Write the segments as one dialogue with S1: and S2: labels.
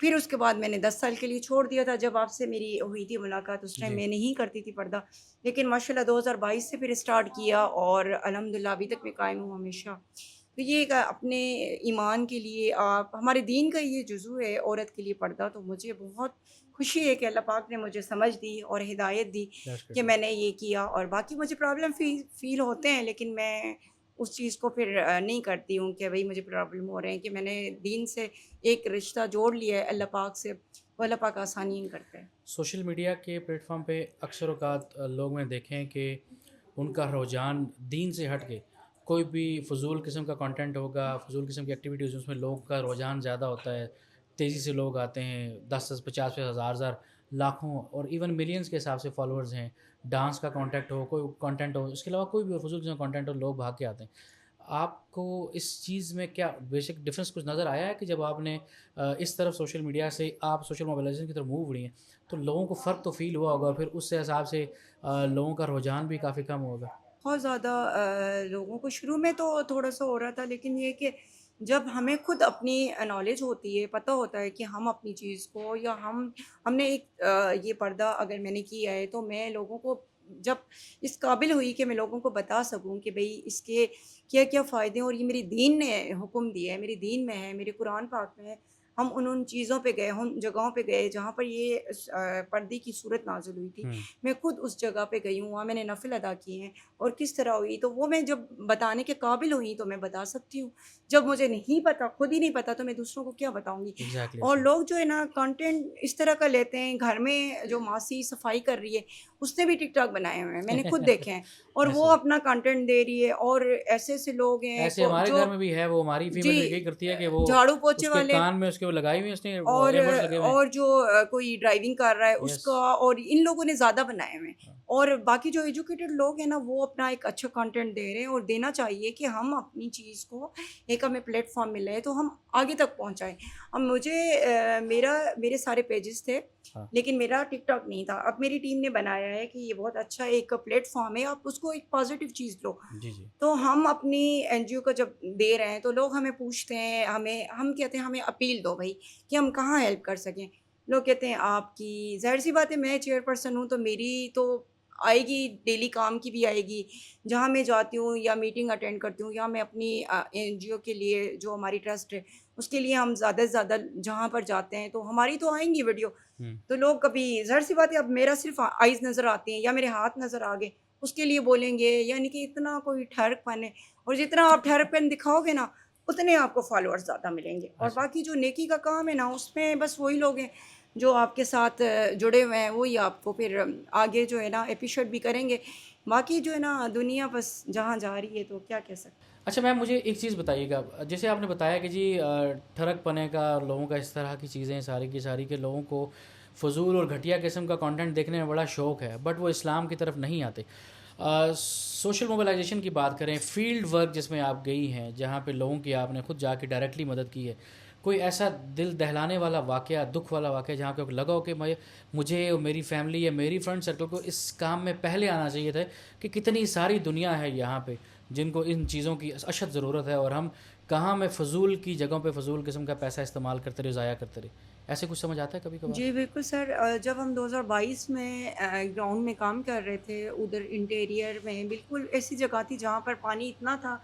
S1: پھر اس کے بعد میں نے 10 سال کے لیے چھوڑ دیا تھا. جب آپ سے میری ہوئی تھی ملاقات اس ٹائم
S2: جی،
S1: میں نہیں کرتی تھی پردہ، لیکن ماشاء اللہ 2022 سے پھر اسٹارٹ کیا اور الحمدللہ ابھی تک میں قائم ہوں ہمیشہ. تو یہ ایک اپنے ایمان کے لیے آپ ہمارے دین کا یہ جزو ہے عورت کے لیے پردہ. تو مجھے بہت خوشی ہے کہ اللہ پاک نے مجھے سمجھ دی اور ہدایت دی
S2: دیٹس گڈ.
S1: کہ میں نے یہ کیا. اور باقی مجھے پرابلم فیل ہوتے ہیں، لیکن میں اس چیز کو پھر نہیں کرتی ہوں کہ بھئی مجھے پرابلم ہو رہے ہیں. کہ میں نے دین سے ایک رشتہ جوڑ لیا ہے اللہ پاک سے، وہ اللہ پاک آسانی کرتا ہے.
S2: سوشل میڈیا کے پلیٹ فارم پہ اکثر اوقات لوگ میں دیکھیں کہ ان کا رجحان دین سے ہٹ کے کوئی بھی فضول قسم کا کانٹینٹ ہوگا، فضول قسم کی ایکٹیویٹیز، اس میں لوگ کا رجحان زیادہ ہوتا ہے. تیزی سے لوگ آتے ہیں، 10 50 ہزار ہزار لاکھوں اور ایون ملینز کے حساب سے فالوورز ہیں. ڈانس کا کانٹیکٹ ہو، کوئی کانٹینٹ ہو، اس کے علاوہ کوئی بھی فضول قسم کا کانٹینٹ ہو، لوگ بھاگ کے آتے ہیں. آپ کو اس چیز میں کیا بیسک ڈفرینس کچھ نظر آیا ہے کہ جب آپ نے اس طرف سوشل میڈیا سے آپ سوشل موبائلائزیشن کی طرف موو ہوئی ہیں تو لوگوں کو فرق تو فیل ہوا ہوگا، پھر اس سے حساب سے لوگوں کا رجحان بھی کافی کم ہوگا؟
S1: بہت زیادہ لوگوں کو شروع میں تو تھوڑا سا ہو رہا تھا، لیکن یہ کہ جب ہمیں خود اپنی نالج ہوتی ہے، پتہ ہوتا ہے کہ ہم اپنی چیز کو یا ہم نے ایک یہ پردہ اگر میں نے کیا ہے تو میں لوگوں کو جب اس قابل ہوئی کہ میں لوگوں کو بتا سکوں کہ بھئی اس کے کیا کیا فائدے ہیں اور یہ میری دین نے حکم دیا ہے، میری دین میں ہے، میرے قرآن پاک میں ہے. ہم ان چیزوں پہ گئے، ان جگہوں پہ گئے جہاں پر یہ پردے کی صورت نازل ہوئی تھی.
S2: ہوں.
S1: میں خود اس جگہ پہ گئی ہوں، وہاں میں نے نفل ادا کیے ہیں اور کس طرح ہوئی. تو وہ میں جب بتانے کے قابل ہوئی تو میں بتا سکتی ہوں. جب مجھے نہیں پتا، خود ہی نہیں پتا، تو میں دوسروں کو کیا بتاؤں گی.
S2: ایگزیکٹلی
S1: اور
S2: ایسے.
S1: لوگ جو ہے نا کنٹینٹ اس طرح کا لیتے ہیں. گھر میں جو ماسی صفائی کر رہی ہے اس نے بھی ٹک ٹاک بنائے ہوئے ہیں، میں نے خود دیکھے ہیں، اور وہ
S2: ایسے
S1: اپنا کنٹینٹ دے رہی ہے. اور ایسے ایسے لوگ ہیں
S2: ایسے ہمارے
S1: جو
S2: گھر میں بھی ہے، وہ ہماری
S1: جی
S2: فیمیل یہی کرتی ہے کہ وہ
S1: جھاڑو پوچھے
S2: اس کے
S1: والے،
S2: کان میں اس کے وہ لگائی ہوئی ہیں، اس نے
S1: اور
S2: ایئر بڈس لگے ہوئے ہیں.
S1: اور جو کوئی ڈرائیونگ کر رہا ہے اس
S2: یس.
S1: کا، اور ان لوگوں نے زیادہ بنائے ہوئے ہیں. اور باقی جو ایجوکیٹڈ لوگ ہیں نا وہ اپنا ایک اچھا کنٹینٹ دے رہے ہیں، اور دینا چاہیے کہ ہم اپنی چیز کو ایک ہمیں پلیٹ فارم مل رہا ہے تو ہم آگے تک پہنچائیں. اب مجھے میرے سارے پیجز تھے
S2: ہاں.
S1: لیکن میرا ٹک ٹاک نہیں تھا. اب میری ٹیم نے بنایا ہے کہ یہ بہت اچھا ایک پلیٹ فارم ہے، آپ اس کو ایک پازیٹیو چیز لو.
S2: جی جی.
S1: تو ہم اپنی این جی او کا جب دے رہے ہیں تو لوگ ہمیں پوچھتے ہیں، ہم کہتے ہیں ہمیں اپیل دو بھائی کہ ہم کہاں ہیلپ کر سکیں. لوگ کہتے ہیں آپ کی، ظاہر سی بات ہے میں چیئر پرسن ہوں تو میری تو آئے گی، ڈیلی کام کی بھی آئے گی. جہاں میں جاتی ہوں یا میٹنگ اٹینڈ کرتی ہوں یا میں اپنی این جی او کے لیے جو ہماری ٹرسٹ ہے اس کے لیے ہم زیادہ سے زیادہ جہاں پر جاتے ہیں تو ہماری تو آئیں گی ویڈیو.
S2: ہوں.
S1: تو لوگ کبھی ظاہر سی بات ہے اب میرا صرف آئیز نظر آتی ہیں یا میرے ہاتھ نظر آ گئے اس کے لیے بولیں گے، یعنی کہ اتنا کوئی ٹھہرک پن ہے. اور جتنا آپ ٹھہرک پن دکھاؤ گے نا اتنے آپ کو فالوورز زیادہ ملیں گے. اور
S2: اچھا.
S1: باقی جو نیکی کا کام ہے نا اس میں بس وہی لوگ ہیں جو آپ کے ساتھ جڑے ہوئے ہیں، وہی آپ کو پھر آگے جو ہے نا اپریشیٹ بھی کریں گے. باقی جو ہے نا دنیا بس جہاں جا رہی ہے تو کیا کہہ سکتے.
S2: اچھا میم، مجھے ایک چیز بتائیے گا، جیسے آپ نے بتایا کہ جی ٹھڑک پنے کا لوگوں کا اس طرح کی چیزیں ساری کی ساری کے لوگوں کو فضول اور گھٹیا قسم کا کانٹینٹ دیکھنے میں بڑا شوق ہے، بٹ وہ اسلام کی طرف نہیں آتے. سوشل موبلائزیشن کی بات کریں، فیلڈ ورک جس میں آپ گئی ہیں، جہاں پہ لوگوں کی آپ نے خود جا کے ڈائریکٹلی مدد کی ہے، کوئی ایسا دل دہلانے والا واقعہ، دکھ والا واقعہ جہاں پہ لگا ہو کہ مجھے اور میری فیملی یا میری فرینڈ سرکل کو اس کام میں پہلے آنا چاہیے تھا، کہ کتنی ساری دنیا ہے یہاں پہ جن کو ان چیزوں کی اشد ضرورت ہے، اور ہم کہاں میں فضول کی جگہوں پہ فضول قسم کا پیسہ استعمال کرتے رہے، ضائع کرتے رہے. ایسے کچھ سمجھ آتا ہے کبھی کبھار؟
S1: جی بالکل سر. جب ہم 2022 میں گراؤنڈ میں کام کر رہے تھے ادھر انٹیریئر میں، بالکل ایسی جگہ تھی جہاں پر پانی اتنا تھا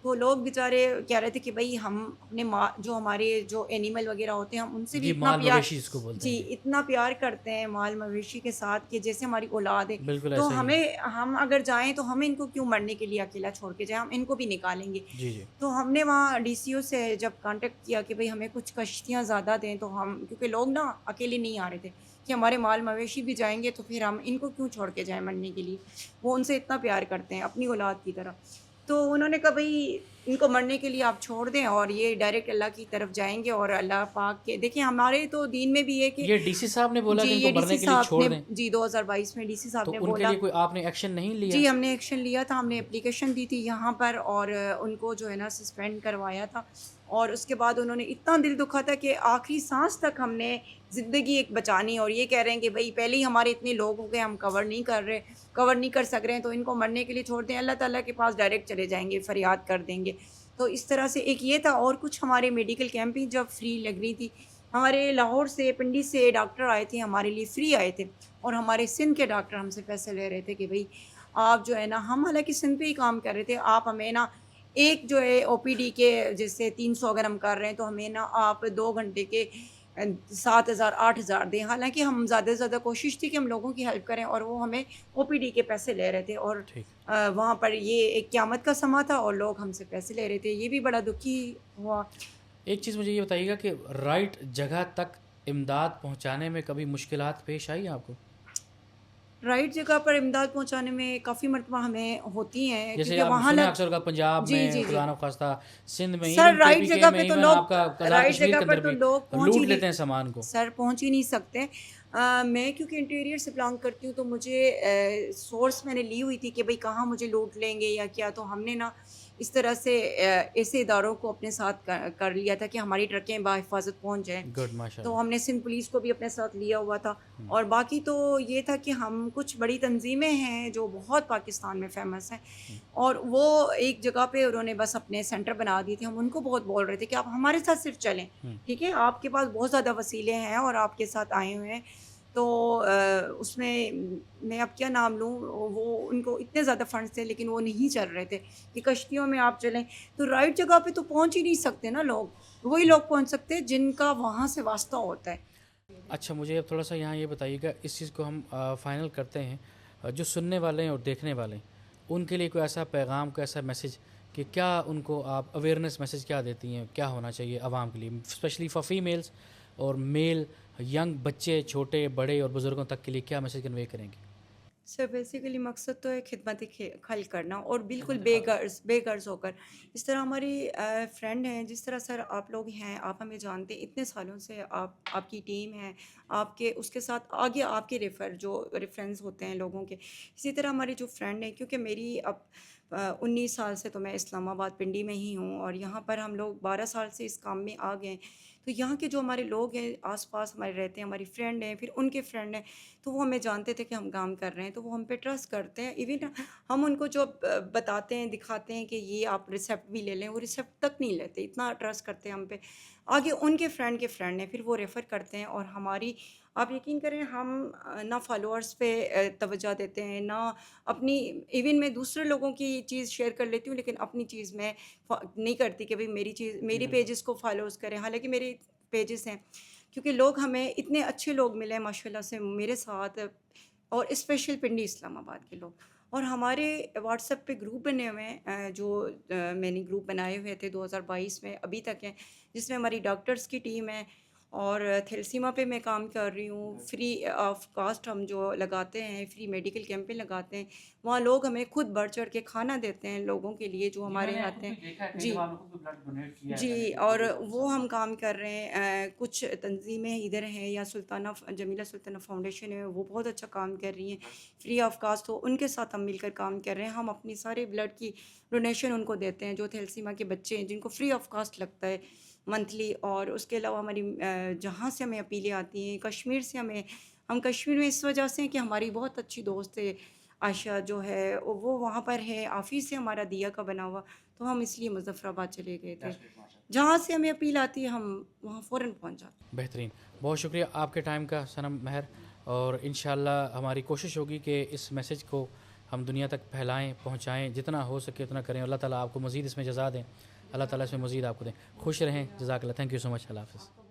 S1: تو لوگ بیچارے کہہ رہے تھے کہ بھائی ہم اپنے جو ہمارے جو اینیمل وغیرہ ہوتے ہیں ہم ان سے بھی
S2: جی،
S1: اتنا
S2: مال
S1: پیار،
S2: مویشی اس کو بولتے
S1: جی
S2: ہیں. جی
S1: اتنا پیار کرتے ہیں مال مویشی کے ساتھ کہ جیسے ہماری اولاد ہے.
S2: بالکل
S1: تو
S2: ایسا ہی ہے.
S1: ہم اگر جائیں تو ہمیں ان کو کیوں مرنے کے لیے اکیلا چھوڑ کے جائیں، ہم ان کو بھی نکالیں گے.
S2: جی جی.
S1: تو ہم نے وہاں ڈی سی او سے جب کانٹیکٹ کیا کہ بھئی ہمیں کچھ کشتیاں زیادہ دیں، تو ہم کیونکہ لوگ نا اکیلے نہیں آ رہے تھے کہ ہمارے مال مویشی بھی جائیں گے تو پھر ہم ان کو کیوں چھوڑ کے جائیں مرنے کے لیے. وہ ان سے اتنا پیار کرتے ہیں اپنی اولاد کی طرح. تو انہوں نے کہا بھئی ان کو مرنے کے لیے آپ چھوڑ دیں اور یہ ڈائریکٹ اللہ کی طرف جائیں گے. اور اللہ پاک کے دیکھیں ہمارے تو دین میں بھی ہے کہ
S2: یہ ڈی سی صاحب نے بولا
S1: جی
S2: کہ ان کو
S1: یہ ڈی
S2: مرنے
S1: سی
S2: کے لیے
S1: صاحب
S2: چھوڑ
S1: نے،
S2: دیں،
S1: جی 2022 میں ڈی سی صاحب
S2: تو
S1: نے
S2: ان کے
S1: بولا.
S2: لیے کوئی آپ نے ایکشن نہیں لیا؟
S1: جی ہم نے ایکشن لیا تھا، ہم نے اپلیکیشن دی تھی یہاں پر اور ان کو جو ہے نا سسپینڈ کروایا تھا. اور اس کے بعد انہوں نے اتنا دل دکھا تھا کہ آخری سانس تک ہم نے زندگی ایک بچانی، اور یہ کہہ رہے ہیں کہ بھئی پہلے ہی ہمارے اتنے لوگ ہو گئے، ہم کور نہیں کر سک رہے ہیں تو ان کو مرنے کے لیے چھوڑ دیں، اللہ تعالیٰ کے پاس ڈائریکٹ چلے جائیں گے، فریاد کر دیں گے. تو اس طرح سے ایک یہ تھا. اور کچھ ہمارے میڈیکل کیمپنگ جب فری لگ رہی تھی ہمارے لاہور سے پنڈی سے ڈاکٹر آئے تھے، ہمارے لیے فری آئے تھے، اور ہمارے سندھ کے ڈاکٹر ہم سے پیسے لے رہے تھے کہ بھائی آپ جو ہے نا، ہم حالانکہ سندھ پہ ہی کام کر رہے تھے، آپ ہمیں نا ایک جو ہے او پی ڈی کے جیسے 300 اگر ہم کر رہے ہیں تو ہمیں نا آپ 2 گھنٹے کے 7,000 8,000 دیں۔ حالانکہ ہم زیادہ سے زیادہ کوشش تھی کہ ہم لوگوں کی ہیلپ کریں، اور وہ ہمیں او پی ڈی کے پیسے لے رہے تھے، اور
S2: ٹھیک.
S1: وہاں پر یہ ایک قیامت کا سما تھا اور لوگ ہم سے پیسے لے رہے تھے، یہ بھی بڑا دکھی ہوا۔
S2: ایک چیز مجھے یہ بتائیے گا کہ رائٹ جگہ تک امداد پہنچانے میں کبھی مشکلات پیش آئی آپ کو؟
S1: رائٹ جگہ پر امداد پہنچانے میں کافی مرتبہ ہمیں ہوتی ہیں،
S2: جیسے
S1: کیونکہ
S2: آپ
S1: وہاں
S2: سنا اکثر کا پنجاب
S1: جی
S2: میں
S1: جی جی
S2: خدا نخواستہ سندھ میں،
S1: سر،
S2: ایون کے
S1: رائٹ
S2: پی کے
S1: جگہ
S2: میں،
S1: پہ تو
S2: ایون آپ
S1: لوگ
S2: کا آزاد
S1: رائٹ
S2: کشمیر
S1: جگہ
S2: کے
S1: پر
S2: اندر
S1: تو
S2: بھی
S1: لوگ پہنچ ہی
S2: لوٹ لیتے
S1: نہیں،
S2: ہیں سامان کو.
S1: سر پہنچ ہی نہیں سکتے۔ میں کیونکہ انٹیریئر سے بلانگ کرتی ہوں تو مجھے سورس میں نے لی ہوئی تھی کہ بھئی کہاں مجھے لوٹ لیں گے یا کیا، تو ہم نے نا اس طرح سے ایسے اداروں کو اپنے ساتھ کر لیا تھا کہ ہماری ٹرکیں بحفاظت پہنچ جائیں۔
S2: گڈ، ماشاء
S1: تو
S2: اللہ.
S1: ہم نے سندھ پولیس کو بھی اپنے ساتھ لیا ہوا تھا، اور باقی تو یہ تھا کہ ہم کچھ بڑی تنظیمیں ہیں جو بہت پاکستان میں فیمس ہیں، اور وہ ایک جگہ پہ انہوں نے بس اپنے سینٹر بنا دیے تھے، ہم ان کو بہت بول رہے تھے کہ آپ ہمارے ساتھ صرف چلیں، ٹھیک ہے، آپ کے پاس بہت زیادہ وسیلے ہیں اور آپ کے ساتھ آئے ہوئے ہیں، تو اس میں اب کیا نام لوں، وہ ان کو اتنے زیادہ فنڈس تھے لیکن وہ نہیں چل رہے تھے کہ کشتیوں میں آپ چلیں، تو رائٹ جگہ پہ تو پہنچ ہی نہیں سکتے نا لوگ، وہی لوگ پہنچ سکتے ہیں جن کا وہاں سے واسطہ ہوتا ہے۔
S2: اچھا، مجھے اب تھوڑا سا یہاں یہ بتائیے گا، اس چیز کو ہم فائنل کرتے ہیں. جو سننے والے ہیں اور دیکھنے والے ہیں ان کے لیے کوئی ایسا پیغام، کوئی ایسا میسج کہ کیا ان کو آپ اویئرنیس میسج کیا دیتی ہیں، کیا ہونا چاہیے عوام کے لیے، اسپیشلی فار فیمیلز اور میل، ینگ بچے، چھوٹے بڑے اور بزرگوں تک کے لیے کیا میسج کنوے کریں گے؟
S1: سر بیسیکلی مقصد تو ہے خدمت خلق کرنا، اور بالکل بے غرض ہو کر، اس طرح ہماری فرینڈ ہیں، جس طرح سر آپ لوگ ہیں، آپ ہمیں جانتے ہیں اتنے سالوں سے، آپ کی ٹیم ہے، آپ کے اس کے ساتھ آگے آپ کے ریفرنس ہوتے ہیں لوگوں کے، اسی طرح ہماری جو فرینڈ ہیں، کیونکہ میری اب 19 سال سے تو میں اسلام آباد پنڈی میں ہی ہوں، اور یہاں پر ہم لوگ 12 سال سے اس کام میں آ گئے ہیں، تو یہاں کے جو ہمارے لوگ ہیں آس پاس ہمارے رہتے ہیں، ہماری فرینڈ ہیں، پھر ان کے فرینڈ ہیں، تو وہ ہمیں جانتے تھے کہ ہم کام کر رہے ہیں، تو وہ ہم پہ ٹرسٹ کرتے ہیں، ایون ہم ان کو جو بتاتے ہیں، دکھاتے ہیں کہ یہ آپ ریسیپٹ بھی لے لیں، وہ ریسیپٹ تک نہیں لیتے، اتنا ٹرسٹ کرتے ہیں ہم پہ، آگے ان کے فرینڈ ہیں، پھر وہ ریفر کرتے ہیں، اور ہماری آپ یقین کریں ہم نہ فالوورس پہ توجہ دیتے ہیں، نہ اپنی، ایون میں دوسرے لوگوں کی چیز شیئر کر لیتی ہوں لیکن اپنی چیز میں نہیں کرتی کہ بھئی میری پیجز کو فالوز کریں، حالانکہ میرے پیجز ہیں، کیونکہ لوگ ہمیں اتنے اچھے لوگ ملے ہیں ماشاء اللہ سے میرے ساتھ، اور اسپیشل پنڈی اسلام آباد کے لوگ، اور ہمارے واٹس ایپ پہ گروپ بنے ہوئے ہیں، جو میں نے گروپ بنائے ہوئے تھے 2022 میں ابھی تک ہیں، جس میں ہماری ڈاکٹرز کی ٹیم ہے، اور تھیلسیما پہ میں کام کر رہی ہوں، فری آف کاسٹ ہم جو لگاتے ہیں، فری میڈیکل کیمپیں لگاتے ہیں، وہاں لوگ ہمیں خود بڑھ چڑھ کے کھانا دیتے ہیں لوگوں کے لیے جو ہمارے یہاں آتے ہیں، جی جی، اور وہ ہم کام کر رہے ہیں، کچھ تنظیمیں ادھر ہیں، یا جمیلہ سلطانہ فاؤنڈیشن ہے، وہ بہت اچھا کام کر رہی ہیں، فری آف کاسٹ ہو، ان کے ساتھ ہم مل کر کام کر رہے ہیں، ہم اپنی سارے بلڈ کی ڈونیشن ان کو دیتے ہیں جو تھیلسیما کے بچے ہیں جن کو فری آف کاسٹ لگتا ہے منتھلی، اور اس کے علاوہ ہماری جہاں سے ہمیں اپیلیں آتی ہیں کشمیر سے، ہم کشمیر میں اس وجہ سے ہیں کہ ہماری بہت اچھی دوست ہے عائشہ جو ہے، وہ وہاں پر ہے، آفس سے ہمارا دیا کا بنا ہوا، تو ہم اس لیے مظفر آباد چلے گئے تھے، جہاں سے ہمیں اپیل آتی ہے ہم وہاں فوراً پہنچ جاتے ہیں۔
S2: بہترین، بہت شکریہ آپ کے ٹائم کا صنم مہر، اور انشاءاللہ ہماری کوشش ہوگی کہ اس میسج کو ہم دنیا تک پھیلائیں، پہنچائیں، جتنا ہو سکے اتنا کریں. اللہ تعالیٰ آپ کو مزید اس میں جزا دیں، اللہ تعالیٰ اس میں مزید آپ کو دیں. خوش رہیں، جزاک اللہ، تھینک یو سو مچ، اللہ حافظ.